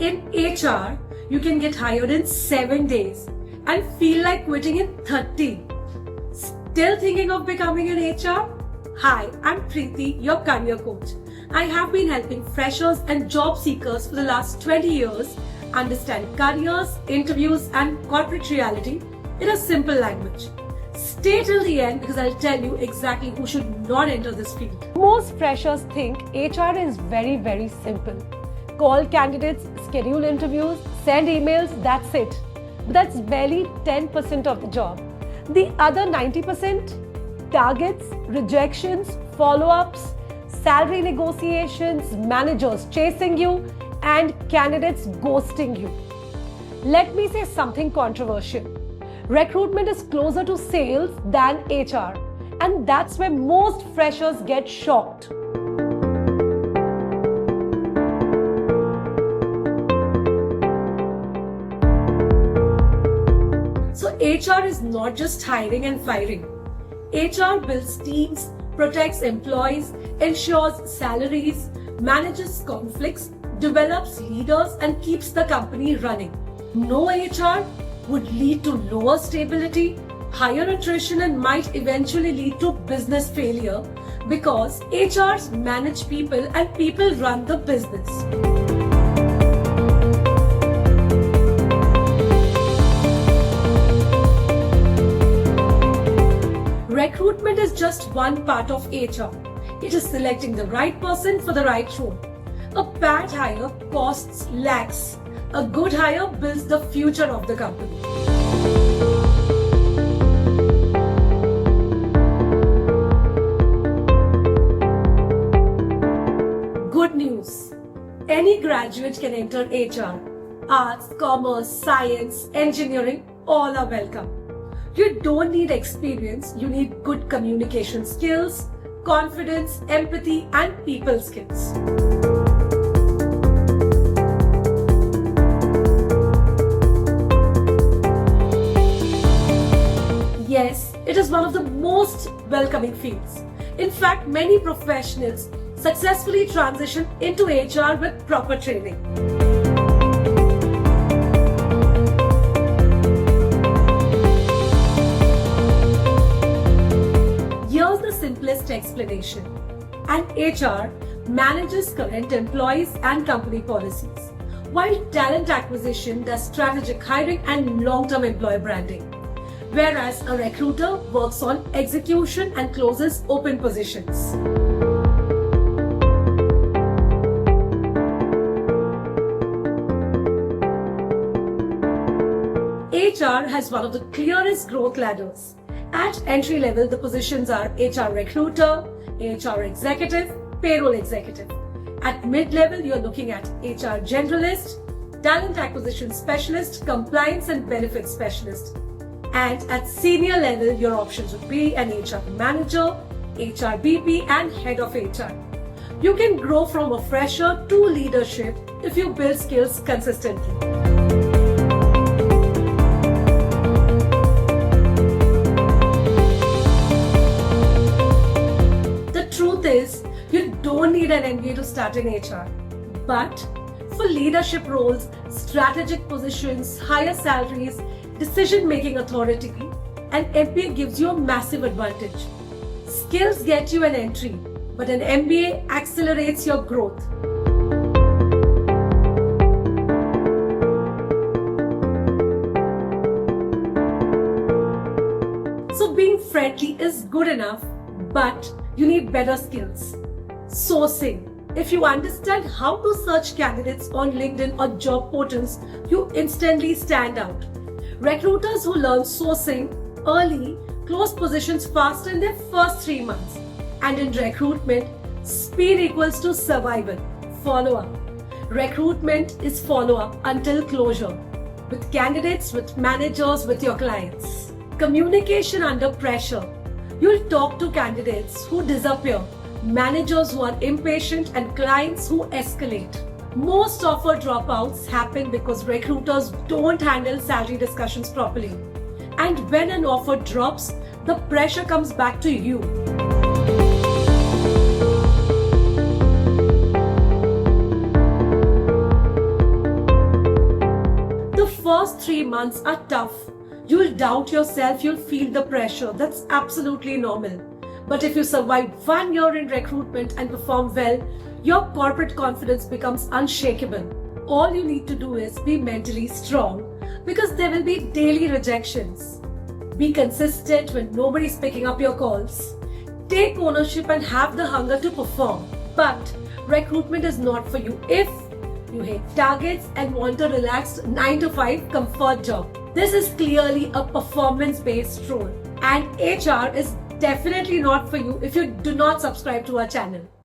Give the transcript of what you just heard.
In HR, you can get hired in 7 days and feel like quitting in 30. Still thinking of becoming an HR? Hi, I'm Preeti, your career coach. I have been helping freshers and job seekers for the last 20 years understand careers, interviews, and corporate reality in a simple language. Stay till the end because I'll tell you exactly who should not enter this field. Most freshers think HR is very simple. Call candidates, schedule interviews, send emails, that's it. But that's barely 10% of the job. The other 90%? Targets, rejections, follow-ups, salary negotiations, managers chasing you, and candidates ghosting you. Let me say something controversial. Recruitment is closer to sales than HR, and that's where most freshers get shocked. So HR is not just hiring and firing. HR builds teams, protects employees, ensures salaries, manages conflicts, develops leaders, and keeps the company running. No HR would lead to lower stability, higher attrition, and might eventually lead to business failure because HRs manage people and people run the business. Recruitment is just one part of HR. It is selecting the right person for the right role. A bad hire costs lakhs. A good hire builds the future of the company. Good news. Any graduate can enter HR. Arts, commerce, science, engineering, all are welcome. You don't need experience, you need good communication skills, confidence, empathy, and people skills. Yes, it is one of the most welcoming fields. In fact, many professionals successfully transition into HR with proper training. Here's the simplest explanation. An HR manages current employees and company policies, while talent acquisition does strategic hiring and long-term employer branding. Whereas a recruiter works on execution and closes open positions. HR has one of the clearest growth ladders. At entry level, the positions are HR recruiter, HR executive, payroll executive. At mid-level, you're looking at HR generalist, talent acquisition specialist, compliance and benefits specialist. And at senior level, your options would be an HR manager, HR BP, and head of HR. You can grow from a fresher to leadership if you build skills consistently. The truth is, you don't need an MBA to start in HR. But for leadership roles, strategic positions, higher salaries, decision-making authority, an MBA gives you a massive advantage. Skills get you an entry, but an MBA accelerates your growth. So being friendly is good enough, but you need better skills. Sourcing. If you understand how to search candidates on LinkedIn or job portals, you instantly stand out. Recruiters who learn sourcing early close positions faster in their first 3 months. And in recruitment, speed equals to survival. Follow-up. Recruitment is follow-up until closure. With candidates, with managers, with your clients. Communication under pressure. You'll talk to candidates who disappear, managers who are impatient, and clients who escalate. Most offer dropouts happen because recruiters don't handle salary discussions properly. And when an offer drops, the pressure comes back to you. The first 3 months are tough. You'll doubt yourself, you'll feel the pressure. That's absolutely normal. But if you survive 1 year in recruitment and perform well, your corporate confidence becomes unshakable. All you need to do is be mentally strong because there will be daily rejections. Be consistent when nobody's picking up your calls. Take ownership and have the hunger to perform. But recruitment is not for you if you hate targets and want a relaxed 9 to 5 comfort job. This is clearly a performance-based role, and HR is definitely not for you if you do not subscribe to our channel.